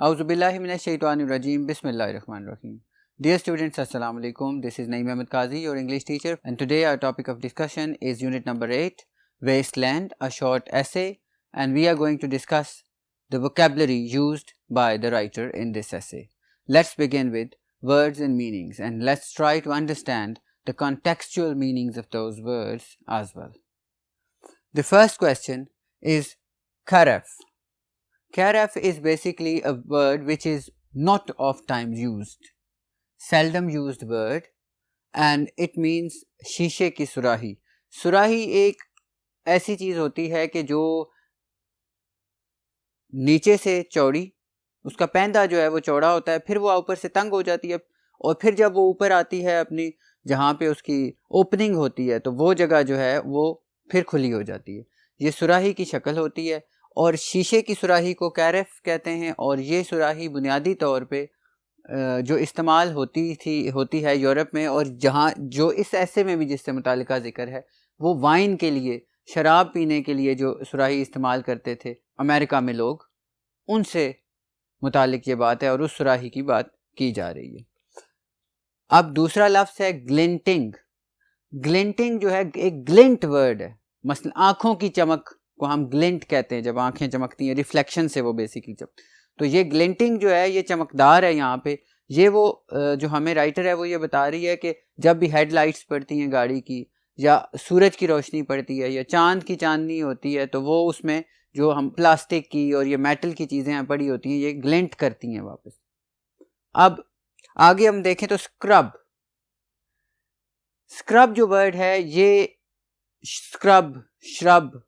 Auzubillahiminash-shaytanir-rajim. Bismillahir-rahmanir-rahim. Dear students, Assalamu alaikum. This is Naeem Ahmed Qazi, your English teacher, and today our topic of discussion is unit number 8, Wasteland, a short essay, and we are going to discuss the vocabulary used by the writer in this essay. Let's begin with words and meanings, and let's try to understand the contextual meanings of those words as well. The first question is Karaf. Karaf is basically a word which is not oft times used, seldom used word, and it means शीशे की सुराही. सुराही एक ऐसी चीज़ होती है कि जो नीचे से चौड़ी, उसका पैंदा जो है वो चौड़ा होता है, फिर वो ऊपर से तंग हो जाती है, और फिर जब वो ऊपर आती है अपनी जहाँ पे उसकी ओपनिंग होती है तो वो जगह जो है वो फिर खुली हो जाती है. ये सुराही की शक्ल होती है और शीशे की सुराही को कैरफ कहते हैं. और ये सुराही बुनियादी तौर पे जो इस्तेमाल होती है यूरोप में, और जहाँ जो इस ऐसे में भी जिससे मुतालिका ज़िक्र है वो वाइन के लिए, शराब पीने के लिए जो सुराही इस्तेमाल करते थे अमेरिका में लोग, उनसे मुतालिक ये बात है और उस सुराही की बात की जा रही है. अब दूसरा लफ्ज़ है ग्लिंटिंग. ग्लिंटिंग जो है एक ग्लिंट वर्ड है, मसलन आँखों की चमक को हम ग्लिंट कहते हैं, जब आंखें चमकती हैं रिफ्लेक्शन से वो बेसिकली तो ये ग्लिंटिंग जो है ये चमकदार है. यहाँ पे ये वो जो हमें राइटर है वो ये बता रही है कि जब भी हेडलाइट्स पड़ती हैं गाड़ी की, या सूरज की रोशनी पड़ती है, या चांद की चांदनी होती है, तो वो उसमें जो हम प्लास्टिक की और ये मेटल की चीज़ें पड़ी होती हैं ये ग्लिंट करती हैं वापस. अब आगे हम देखें तो स्क्रब. स्क्रब जो वर्ड है ये स्क्रब, श्रब,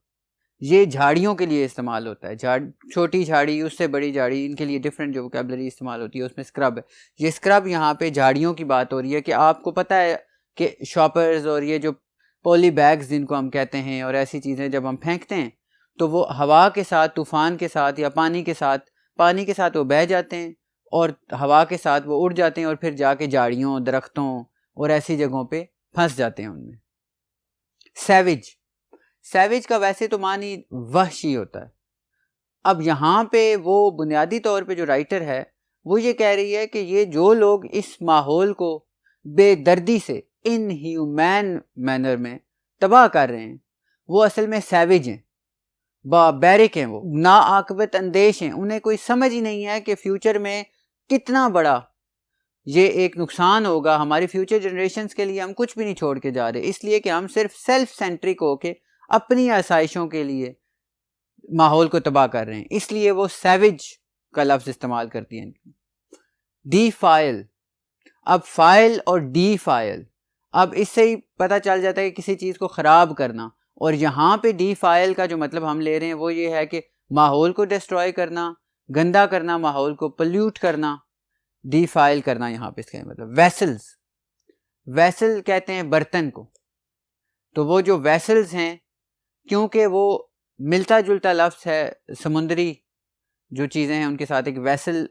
ये झाड़ियों के लिए इस्तेमाल होता है. छोटी झाड़ी, उससे बड़ी झाड़ी, इनके लिए डिफरेंट जो वोकैबुलरी इस्तेमाल होती है उसमें स्क्रब है. ये स्क्रब यहाँ पे झाड़ियों की बात हो रही है कि आपको पता है कि शॉपर्स और ये जो पॉली बैग्स जिनको हम कहते हैं और ऐसी चीज़ें जब हम फेंकते हैं तो वो हवा के साथ, तूफ़ान के साथ या पानी के साथ वो बह जाते हैं और हवा के साथ वो उड़ जाते हैं और फिर जाके झाड़ियों, दरख्तों और ऐसी जगहों पे फंस जाते हैं उनमें. सैविज का वैसे तो मानी वहशी होता है. अब यहाँ पे वो बुनियादी तौर पे जो राइटर है वो ये कह रही है कि ये जो लोग इस माहौल को बेदर्दी से, इनह्यूमैन मैनर में तबाह कर रहे हैं, वो असल में सैविज हैं, बाबैरिक हैं, वो नाआकबत अंदेश हैं. उन्हें कोई समझ ही नहीं है कि फ्यूचर में कितना बड़ा ये एक नुकसान होगा हमारी फ्यूचर जनरेशन्स के लिए. हम कुछ भी नहीं छोड़ के जा रहे, इसलिए कि हम सिर्फ सेल्फ सेंट्रिक होके अपनी आसाइशों के लिए माहौल को तबाह कर रहे हैं, इसलिए वो सैविज का लफ्ज़ इस्तेमाल करती हैं. डीफाइल. अब फाइल और डीफाइल, अब इससे ही पता चल जाता है कि किसी चीज़ को ख़राब करना. और यहाँ पे डीफाइल का जो मतलब हम ले रहे हैं वो ये है कि माहौल को डिस्ट्रॉय करना, गंदा करना, माहौल को पोल्यूट करना, डीफाइल करना. यहाँ पे इसका मतलब वेसल्स. वेसल कहते हैं बर्तन को, तो वो जो वेसल्स हैं, क्योंकि वो मिलता जुलता लफ्ज़ है, समुद्री जो चीज़ें हैं उनके साथ एक वेसल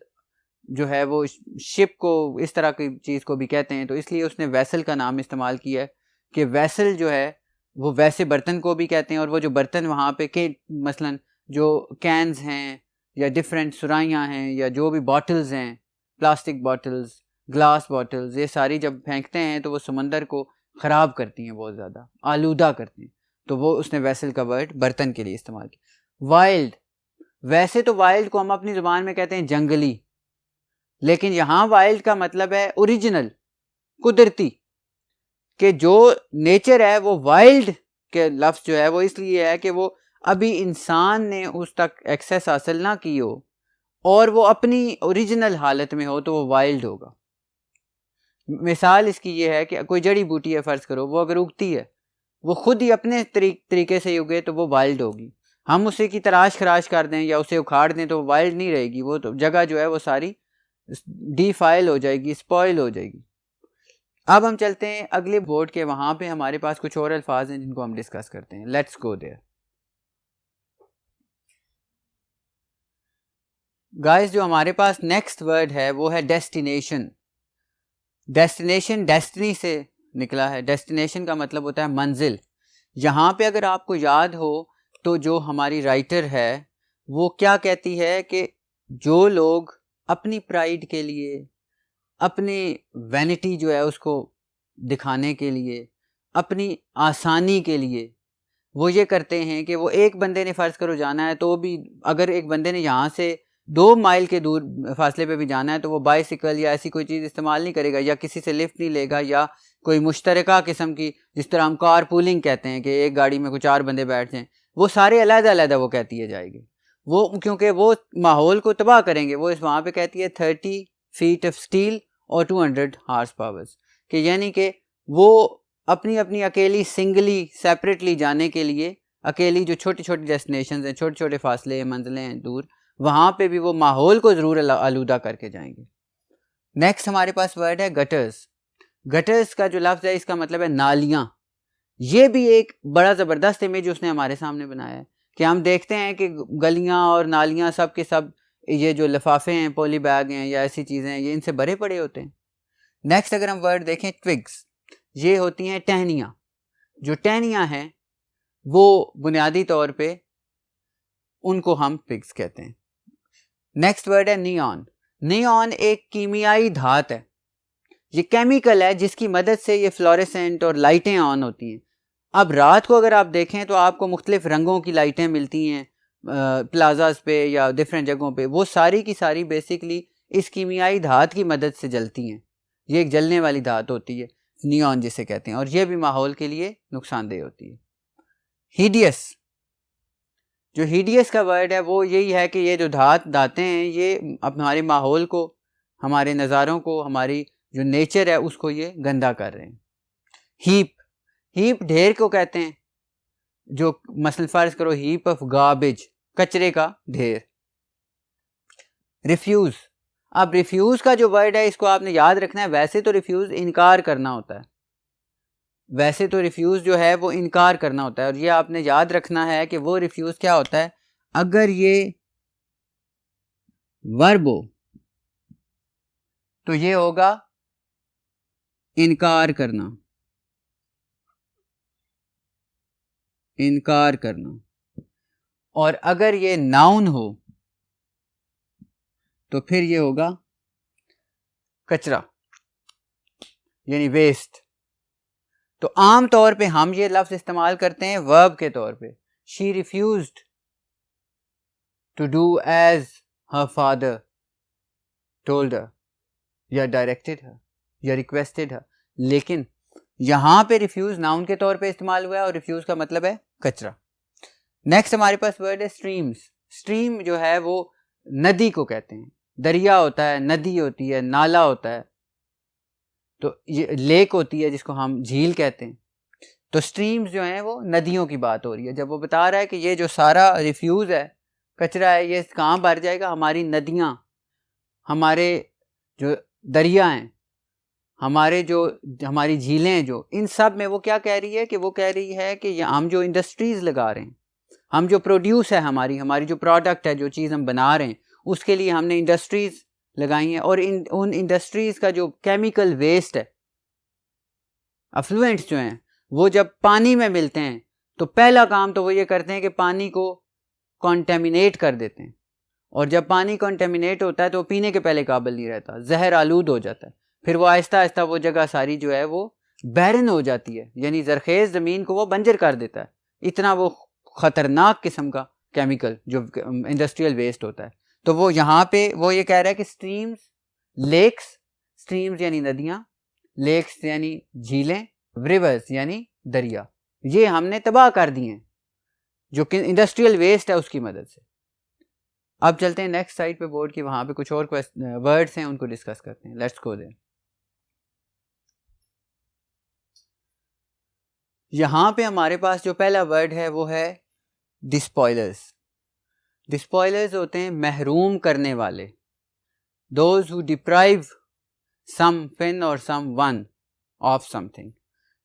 जो है वो शिप को, इस तरह की चीज़ को भी कहते हैं, तो इसलिए उसने वेसल का नाम इस्तेमाल किया है कि वेसल जो है वो वैसे बर्तन को भी कहते हैं. और वो जो बर्तन वहाँ पे के मसलन जो कैन्स हैं या डिफरेंट सुराइयाँ हैं या जो भी बॉटल्स हैं, प्लास्टिक बॉटल्स, ग्लास बॉटल्स, ये सारी जब फेंकते हैं तो वो समंदर को ख़राब करती हैं, बहुत ज़्यादा आलूदा करती हैं. तो वो उसने वेसल का वर्ड बर्तन के लिए इस्तेमाल किया. वाइल्ड. वैसे तो वाइल्ड को हम अपनी ज़ुबान में कहते हैं जंगली, लेकिन यहाँ वाइल्ड का मतलब है ओरिजिनल, कुदरती, कि जो नेचर है वो वाइल्ड के लफ्ज़ जो है वो इसलिए है कि वो अभी इंसान ने उस तक एक्सेस हासिल ना की हो और वो अपनी ओरिजिनल हालत में हो तो वो वाइल्ड होगा. मिसाल इसकी ये है कि कोई जड़ी बूटी है, फ़र्ज़ करो, वो अगर उगती है, वो खुद ही अपने तरीके से उगे तो वो वाइल्ड होगी. हम उसे की तराश खराश कर दें या उसे उखाड़ दें तो वो वाइल्ड नहीं रहेगी. वो तो जगह जो है वो सारी डीफाइल हो जाएगी, स्पॉइल हो जाएगी. अब हम चलते हैं अगले बोर्ड के, वहाँ पे हमारे पास कुछ और अल्फाज हैं जिनको हम डिस्कस करते हैं. Let's go there. गाइस, जो हमारे पास नेक्स्ट वर्ड है वो है डेस्टिनेशन. डेस्टिनेशन डेस्टिनी से निकला है. डेस्टिनेशन का मतलब होता है मंजिल. यहाँ पे अगर आपको याद हो तो जो हमारी राइटर है वो क्या कहती है कि जो लोग अपनी प्राइड के लिए, अपनी वैनिटी जो है उसको दिखाने के लिए, अपनी आसानी के लिए वो ये करते हैं कि वो एक बंदे ने फ़र्ज़ करो जाना है तो भी, अगर एक बंदे ने यहाँ से 2 माइल के दूर फासले पे भी जाना है तो वो बाइसिकल या ऐसी कोई चीज़ इस्तेमाल नहीं करेगा, या किसी से लिफ्ट नहीं लेगा, या कोई मुश्तरका किस्म की, जिस तरह हम कार पूलिंग कहते हैं कि एक गाड़ी में कुछ 4 बंदे बैठ जाएँ, वो सारे अलग-अलग वो कहती है जाएगी। वो क्योंकि वो माहौल को तबाह करेंगे। वो इस वहाँ पे कहती है 30 फीट ऑफ स्टील और 200 हार्स पावर्स, कि यानी कि वो अपनी अपनी अकेली सिंगली सेपरेटली जाने के लिए, अकेली जो छोटी छोटी डेस्टिनेशन हैं, छोटे छोटे फासले हैं, मंजिलें हैं दूर, वहाँ पे भी वो माहौल को ज़रूर आलूदा करके जाएंगे। नेक्स्ट हमारे पास वर्ड है गटर्स। गटर्स का जो लफ्ज़ है इसका मतलब है नालियाँ। ये भी एक बड़ा ज़बरदस्त इमेज उसने हमारे सामने बनाया है कि हम देखते हैं कि गलियाँ और नालियाँ सब के सब ये जो लिफाफे हैं, पॉली बैग हैं या ऐसी चीज़ें हैं, ये इनसे भरे पड़े होते हैं। नेक्स्ट अगर हम वर्ड देखें ट्विग्स, ये होती हैं टहनियाँ। जो टहनियाँ हैं वो बुनियादी तौर पे उनको हम ट्विग्स कहते हैं। नेक्स्ट वर्ड है नियॉन। नियॉन एक कीमियाई धात है, ये केमिकल है जिसकी मदद से ये फ्लोरेसेंट और लाइटें ऑन होती हैं। अब रात को अगर आप देखें तो आपको मुख्तलिफ रंगों की लाइटें मिलती हैं प्लाजाज पे या डिफरेंट जगहों पे, वो सारी की सारी बेसिकली इस कीमियाई धात की मदद से जलती हैं। ये एक जलने वाली धात होती है नियॉन जिसे कहते हैं, और ये भी माहौल के लिए नुकसानदेह होती है। हीडियस, जो हीडियस का वर्ड है वो यही है कि ये जो धातें हैं ये हमारे माहौल को, हमारे नज़ारों को, हमारी जो नेचर है उसको ये गंदा कर रहे हैं। हीप, हीप ढेर को कहते हैं, जो मसल फर्ज करो हीप ऑफ गार्बेज, कचरे का ढेर। रिफ्यूज़, अब रिफ्यूज़ का जो वर्ड है इसको आपने याद रखना है। वैसे तो रिफ्यूज़ इनकार करना होता है, वैसे तो रिफ्यूज़ जो है वो इनकार करना होता है, और ये आपने याद रखना है कि वो रिफ्यूज़ क्या होता है। अगर ये वर्ब हो तो ये होगा इनकार करना, इनकार करना, और अगर ये नाउन हो तो फिर ये होगा कचरा यानी वेस्ट। तो आम तौर पे हम ये लफ्ज़ इस्तेमाल करते हैं वर्ब के तौर पे। She refused to do as her father told her, या डायरेक्टेड हर, या रिक्वेस्टेड हर, लेकिन यहाँ पे रिफ्यूज नाउन के तौर पे इस्तेमाल हुआ है और रिफ्यूज का मतलब है कचरा। नेक्स्ट हमारे पास वर्ड है स्ट्रीम्स। स्ट्रीम जो है वो नदी को कहते हैं, दरिया होता है, नदी होती है, नाला होता है, तो ये लेक होती है जिसको हम झील कहते हैं। तो स्ट्रीम्स जो हैं वो नदियों की बात हो रही है। जब वो बता रहा है कि ये जो सारा रिफ्यूज़ है, कचरा है, ये कहाँ भर जाएगा, हमारी नदियाँ, हमारे जो दरिया हैं, हमारी झीलें हैं, जो इन सब में वो क्या कह रही है कि वो कह रही है कि हम जो इंडस्ट्रीज़ लगा रहे हैं, हम जो प्रोड्यूस है, हमारी जो प्रोडक्ट है, जो चीज़ हम बना रहे हैं, उसके लिए हमने इंडस्ट्रीज़ लगाई हैं, और उन इंडस्ट्रीज़ का जो केमिकल वेस्ट है, अफ्लुएंट्स जो हैं, वो जब पानी में मिलते हैं तो पहला काम तो वो ये करते हैं कि पानी को कॉन्टेमिनेट कर देते हैं, और जब पानी कॉन्टेमिनेट होता है तो पीने के पहले काबिल नहीं रहता, जहर आलूद हो जाता है। फिर वो आहिस्ता आहिस्ता वो जगह सारी जो है वो बैरन हो जाती है, यानी ज़रखेज़ ज़मीन को वो बंजर कर देता है। इतना वो ख़तरनाक किस्म का केमिकल जो इंडस्ट्रियल वेस्ट होता है। तो वो यहाँ पे वो ये कह रहा है कि स्ट्रीम्स, लेक्स, स्ट्रीम्स यानी नदियाँ, लेक्स यानी झीलें, रिवर्स यानी दरिया, ये हमने तबाह कर दिए हैं जो कि इंडस्ट्रियल वेस्ट है उसकी मदद से। अब चलते हैं नेक्स्ट साइड पे बोर्ड की, वहाँ पे कुछ और वर्ड्स हैं उनको डिस्कस करते हैं। Let's go there. यहाँ पे हमारे पास जो पहला वर्ड है वो है डिस्पॉयलर्स। डिस्पॉयलर्स होते हैं महरूम करने वाले, दोज हु डिप्राइव समथिंग और समवन ऑफ समथिंग,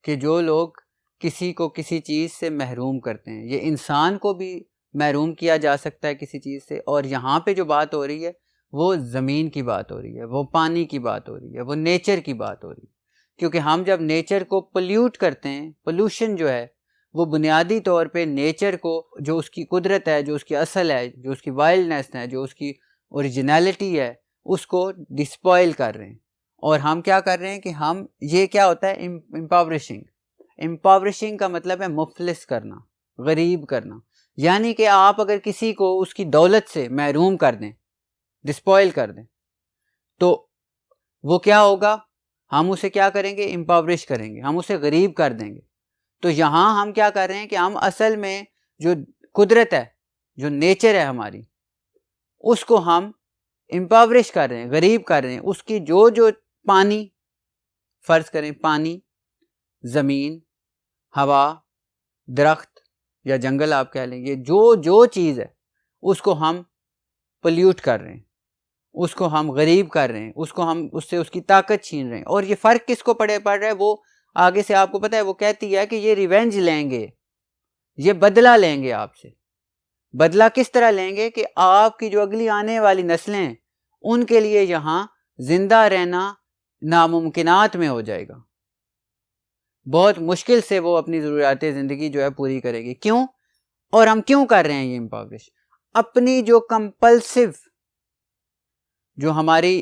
कि जो लोग किसी को किसी चीज़ से महरूम करते हैं। ये इंसान को भी महरूम किया जा सकता है किसी चीज़ से, और यहाँ पे जो बात हो रही है वो ज़मीन की बात हो रही है, वो पानी की बात हो रही है, वो नेचर की बात हो रही है। क्योंकि हम जब नेचर को पोल्यूट करते हैं, पोल्यूशन जो है वो बुनियादी तौर पे नेचर को, जो उसकी कुदरत है, जो उसकी असल है, जो उसकी वाइल्डनेस है, जो उसकी ओरिजिनलिटी है, उसको डिस्पॉइल कर रहे हैं। और हम क्या कर रहे हैं कि हम, ये क्या होता है, इम्पावरिशिंग। इम्पावरिशिंग का मतलब है मुफलिस करना, गरीब करना। यानी कि आप अगर किसी को उसकी दौलत से महरूम कर दें, डिस्पॉइल कर दें, तो वो क्या होगा, हम उसे क्या करेंगे, इम्पावरिश करेंगे, हम उसे गरीब कर देंगे। तो यहाँ हम क्या कर रहे हैं कि हम असल में जो कुदरत है, जो नेचर है हमारी, उसको हम इम्पावरिश कर रहे हैं, गरीब कर रहे हैं। उसकी जो जो पानी, फर्ज करें पानी, ज़मीन, हवा, दरख्त या जंगल आप कह लेंगे, जो जो चीज़ है उसको हम पोल्यूट कर रहे हैं, उसको हम गरीब कर रहे हैं, उसको हम उससे उसकी ताकत छीन रहे हैं। और ये फ़र्क किसको पड़ रहा है, वो आगे से आपको पता है, वो कहती है कि ये रिवेंज लेंगे, ये बदला लेंगे आपसे। बदला किस तरह लेंगे कि आपकी जो अगली आने वाली नस्लें हैं उनके लिए यहाँ जिंदा रहना नामुमकिनात में हो जाएगा। बहुत मुश्किल से वो अपनी ज़रूरियात ज़िंदगी जो है पूरी करेगी। क्यों? और हम क्यों कर रहे हैं ये इम्पावरिश? अपनी जो कंपल्सिव, जो हमारी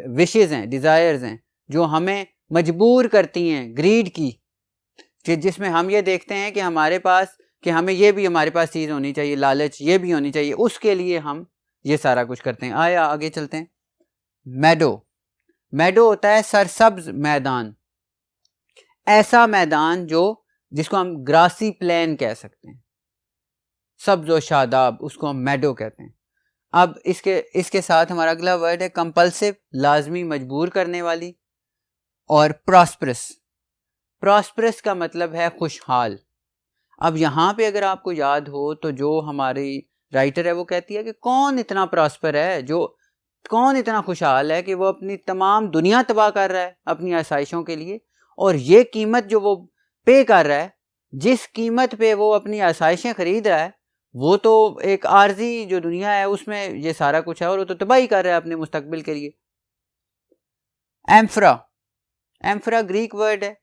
विशेज़ हैं, डिज़ायर्स हैं, जो हमें मजबूर करती हैं ग्रीड की, कि जिसमें हम ये देखते हैं कि हमारे पास, कि हमें ये भी हमारे पास चीज़ होनी चाहिए, लालच ये भी होनी चाहिए, उसके लिए हम ये सारा कुछ करते हैं। आया आगे चलते हैं। मैडो, मैडो होता है सरसब्ज मैदान, ऐसा मैदान जो, जिसको हम ग्रासी प्लेन कह सकते हैं, सब्ज और शादाब, उसको हम मैडो कहते हैं। अब इसके साथ हमारा अगला वर्ड है कंपल्सिव, लाजमी, मजबूर करने वाली, और प्रॉस्परस। प्रॉस्परस का मतलब है खुशहाल। अब यहाँ पे अगर आपको याद हो तो जो हमारी राइटर है वो कहती है कि कौन इतना प्रॉस्पर है, जो कौन इतना खुशहाल है कि वो अपनी तमाम दुनिया तबाह कर रहा है अपनी आसाइशों के लिए, और ये कीमत जो वो पे कर रहा है, जिस कीमत पे वो अपनी आसाइशें खरीद रहा है, वो तो एक आर्जी जो दुनिया है उसमें ये सारा कुछ है, और वो तो तबाही कर रहा है अपने मुस्तकबिल के लिए। एम्फरा, एम्फरा ग्रीक वर्ड है,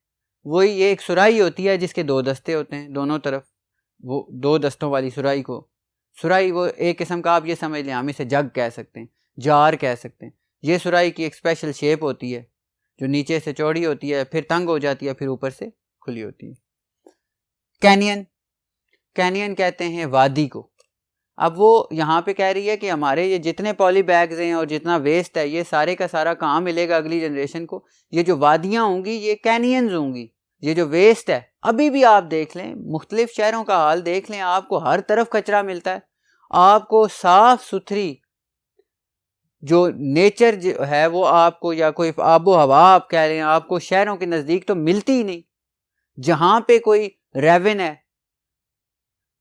वही ये एक सुराही होती है जिसके दो दस्ते होते हैं दोनों तरफ, वो दो दस्तों वाली सुराही को, सुराही वो एक किस्म का, आप ये समझ लें, हम इसे जग कह सकते हैं, जार कह सकते हैं। ये सुराही की एक स्पेशल शेप होती है जो नीचे से चौड़ी होती है, फिर तंग हो जाती है, फिर ऊपर से खुली होती है। कैनियन, कैनियन कहते हैं वादी को। अब वो यहाँ पे कह रही है कि हमारे ये जितने पॉली बैग्स हैं और जितना वेस्ट है, ये सारे का सारा कहाँ मिलेगा अगली जनरेशन को? ये जो वादियाँ होंगी ये कैनियंस होंगी। ये जो वेस्ट है, अभी भी आप देख लें, मुख्तलिफ शहरों का हाल देख लें, आपको हर तरफ कचरा मिलता है। आपको साफ सुथरी जो नेचर जो है वो आपको, या कोई आबो हवा आप कह रहे हैं, आपको शहरों के नज़दीक तो मिलती ही नहीं। जहाँ पे कोई रेवन है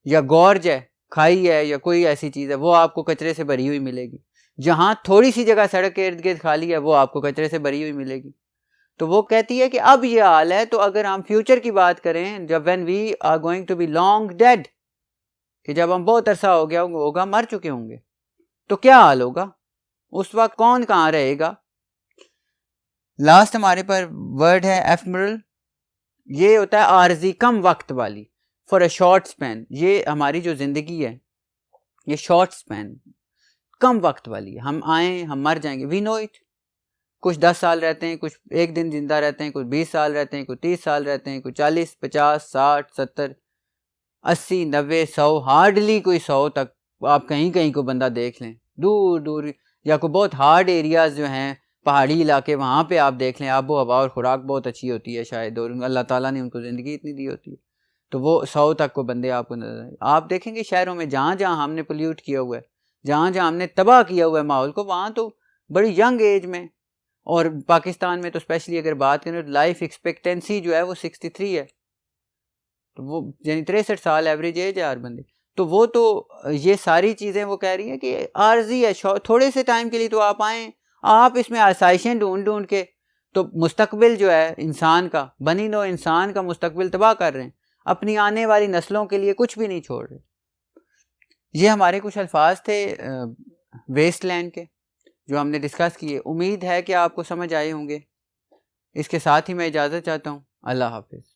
या गॉर्ज है, खाई है, या कोई ऐसी चीज़ है, वो आपको कचरे से भरी हुई मिलेगी। जहाँ थोड़ी सी जगह सड़क के इर्द गिर्द खाली है, वो आपको कचरे से भरी हुई मिलेगी। तो वो कहती है कि अब ये हाल है, तो अगर हम फ्यूचर की बात करें, जब when we are going to be long dead, कि जब हम बहुत अरसा हो गया होगा, मर चुके होंगे, तो क्या हाल होगा? उस वक्त कौन कहाँ रहेगा? लास्ट हमारे पर वर्ड है एफमरल। ये होता है आर्जी, कम वक्त वाली, फॉर अ शॉर्ट स्पैन। ये हमारी जो ज़िंदगी है ये शॉर्ट स्पैन, कम वक्त वाली है। हम आए, हम मर जाएंगे, वी नो इट। कुछ 10 साल रहते हैं, कुछ एक दिन जिंदा रहते हैं, कुछ 20 साल रहते हैं, कुछ 30 साल रहते हैं, कुछ 40, 50, 60, 70, 80, 90, 100, हार्डली कोई 100 तक आप कहीं कहीं को बंदा देख लें, दूर दूर, या कोई बहुत हार्ड एरियाज जो हैं, पहाड़ी इलाके, वहाँ पे आप देख लें, आबो हवा और खुराक बहुत अच्छी होती है शायद, और अल्लाह ताला ने उनको ज़िंदगी इतनी दी होती है, तो वो 100 तक को बंदे आपको नजर। आप देखेंगे शहरों में जहाँ जहाँ हमने पोल्यूट किया हुआ है, जहाँ जहाँ हमने तबाह किया हुआ है माहौल को, वहाँ तो बड़ी यंग एज में, और पाकिस्तान में तो स्पेशली अगर बात करें तो लाइफ एक्सपेक्टेंसी जो है वो 63 है, तो वो यानी 63 साल एवरेज एज है हर बंदे। तो वो तो ये सारी चीज़ें वो कह रही हैं कि आर्जी है, थोड़े से टाइम के लिए तो आप आएँ, आप इसमें आसाइशें ढूंढ ढूंढ के तो मुस्तकबिल जो है इंसान का, बनी नो इंसान का मुस्तकबिल तबाह कर रहे हैं, अपनी आने वाली नस्लों के लिए कुछ भी नहीं छोड़ रहे। ये हमारे कुछ अल्फाज थे वेस्टलैंड के जो हमने डिस्कस किए। उम्मीद है कि आपको समझ आए होंगे। इसके साथ ही मैं इजाज़त चाहता हूँ। अल्लाह हाफिज़।